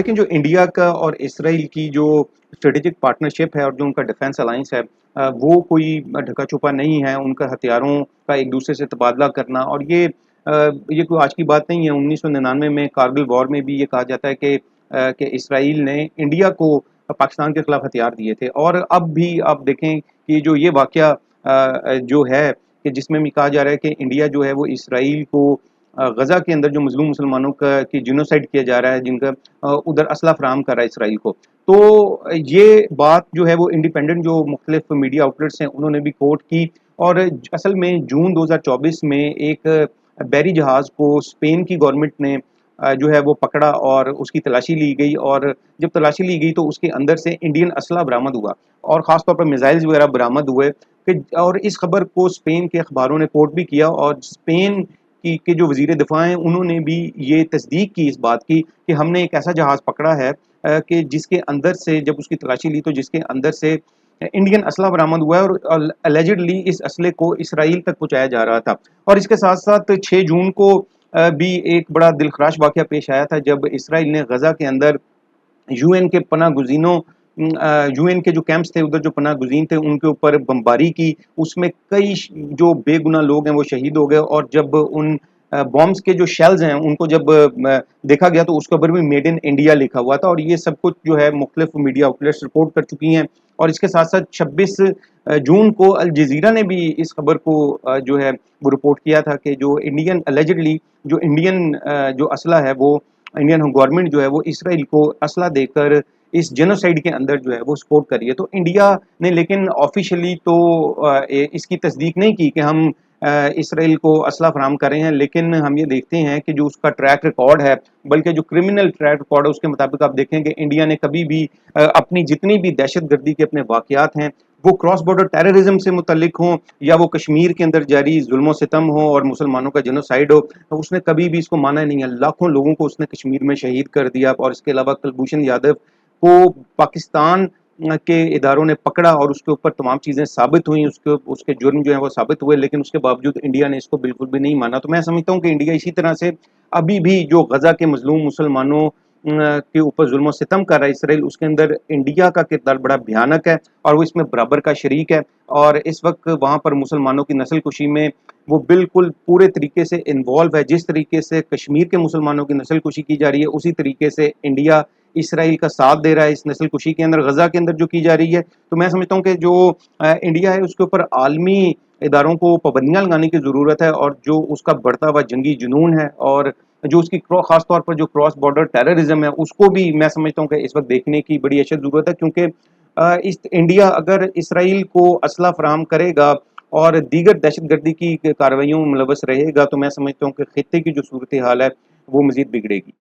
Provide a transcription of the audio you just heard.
लेकिन जो इंडिया का और इसराइल की जो स्ट्रेटेजिक पार्टनरशिप है और जो उनका डिफेंस अलायंस है, वो कोई ढका छुपा नहीं है। उनका हथियारों का एक दूसरे से तबादला करना, और ये कोई आज की बात नहीं है। 1999 में कारगिल वॉर में भी ये कहा जाता है कि इसराइल ने इंडिया को पाकिस्तान के खिलाफ हथियार दिए थे। और अब भी आप देखें कि जो ये वाक़या जो है कि जिसमें भी कहा जा रहा है कि इंडिया जो है वो इसराइल को गज़ा के अंदर जो मज़लूम मुसलमानों का की जिनोसाइड किया जा रहा है, जिनका उधर असला फ़राहम कर रहा है इसराइल को। तो ये बात जो है वो इंडिपेंडेंट जो मुख्तलिफ मीडिया आउटलेट्स हैं उन्होंने भी कोट की। और असल में जून 2024 में एक बैरी जहाज़ को स्पेन की गवर्नमेंट ने जो है वो पकड़ा और उसकी तलाशी ली गई। और जब तलाशी ली गई तो उसके अंदर से इंडियन असला बरामद हुआ और ख़ास तौर पर मिसाइल्स वगैरह बरामद हुए। और इस खबर को स्पेन के अखबारों ने कोट भी किया, और स्पेन की के जो वज़ीर दिफ़ा हैं उन्होंने भी ये तस्दीक की इस बात की कि हमने एक ऐसा जहाज़ पकड़ा है कि जिसके अंदर से जब उसकी तलाशी ली तो जिसके अंदर से इंडियन असला बरामद हुआ है, और अलेजिडली इस असले को इसराइल तक पहुँचाया जा रहा था। और इसके साथ-साथ 6 जून को भी एक बड़ा दिलखराश वाक़या पेश आया था, जब इसराइल ने गज़ा के अंदर यूएन के पनाह गुज़ीनों यूएन के जो कैंप्स थे, उधर जो पनाह गुज़ीन थे, उनके ऊपर बमबारी की। उसमें कई जो बेगुनाह लोग हैं वो शहीद हो गए। और जब उन बॉम्ब्स के जो शेल्स हैं उनको जब देखा गया तो उसके ऊपर भी मेड इन इंडिया लिखा हुआ था। और ये सब कुछ जो है मुख्तलिफ मीडिया आउटलेट्स रिपोर्ट कर चुकी हैं। और इसके साथ साथ 26 जून को अल जज़ीरा ने भी इस खबर को जो है वो रिपोर्ट किया था कि जो इंडियन एलिजिडली जो इंडियन जो असला है वो इंडियन गवर्नमेंट जो है वो इसराइल को असला देकर इस जेनोसाइड के अंदर जो है वो सपोर्ट कर रही है। तो इंडिया ने लेकिन ऑफिशियली तो इसकी तस्दीक नहीं की कि हम इसराइल को असला फराहम कर रहे हैं। लेकिन हम ये देखते हैं कि जो उसका ट्रैक रिकॉर्ड है, बल्कि जो क्रिमिनल ट्रैक रिकॉर्ड है, उसके मुताबिक आप देखें कि इंडिया ने कभी भी अपनी जितनी भी दहशतगर्दी के अपने वाक़यात हैं, वो क्रॉस बॉर्डर टेररिज्म से मुतल्लिक हों या वो कश्मीर के अंदर जारी जुल्म सितम हो और मुसलमानों का जेनोसाइड हो, तो उसने कभी भी इसको माना नहीं है। लाखों लोगों को उसने कश्मीर में शहीद कर दिया। और इसके अलावा कुलभूषण यादव को पाकिस्तान के इदारों ने पकड़ा और उसके ऊपर तमाम चीज़ें साबित हुई, उसके जुर्म जो है वो साबित हुए, लेकिन उसके बावजूद इंडिया ने इसको बिल्कुल भी नहीं माना। तो मैं समझता हूँ कि इंडिया इसी तरह से अभी भी जो गज़ा के मजलूम मुसलमानों के ऊपर जुल्म सितम कर रहा है इसराइल, उसके अंदर इंडिया का किरदार बड़ा भयानक है और वो इसमें बराबर का शरीक है। और इस वक्त वहाँ पर मुसलमानों की नस्ल कुशी में वो बिल्कुल पूरे तरीके से इन्वॉल्व है। जिस तरीके से कश्मीर के मुसलमानों की नस्ल कुशी की जा रही है, उसी तरीके से इंडिया इसराइल का साथ दे रहा है इस नस्ल कुशी के अंदर, गज़ा के अंदर जो की जा रही है। तो मैं समझता हूँ कि जो इंडिया है उसके ऊपर आलमी इदारों को पाबंदियाँ लगाने की ज़रूरत है। और जो उसका बढ़ता हुआ जंगी जुनून है और जो उसकी ख़ास तौर पर जो क्रॉस बॉर्डर टेररिज्म है, उसको भी मैं समझता हूँ कि इस वक्त देखने की बड़ी अशद ज़रूरत है। क्योंकि इस इंडिया अगर इसराइल को असला फराहम करेगा और दीगर दहशतगर्दी की कार्रवाइयों में मुलव्वस रहेगा, तो मैं समझता हूँ कि खित्ते की जो सूरत हाल है वो मज़ीद बिगड़ेगी।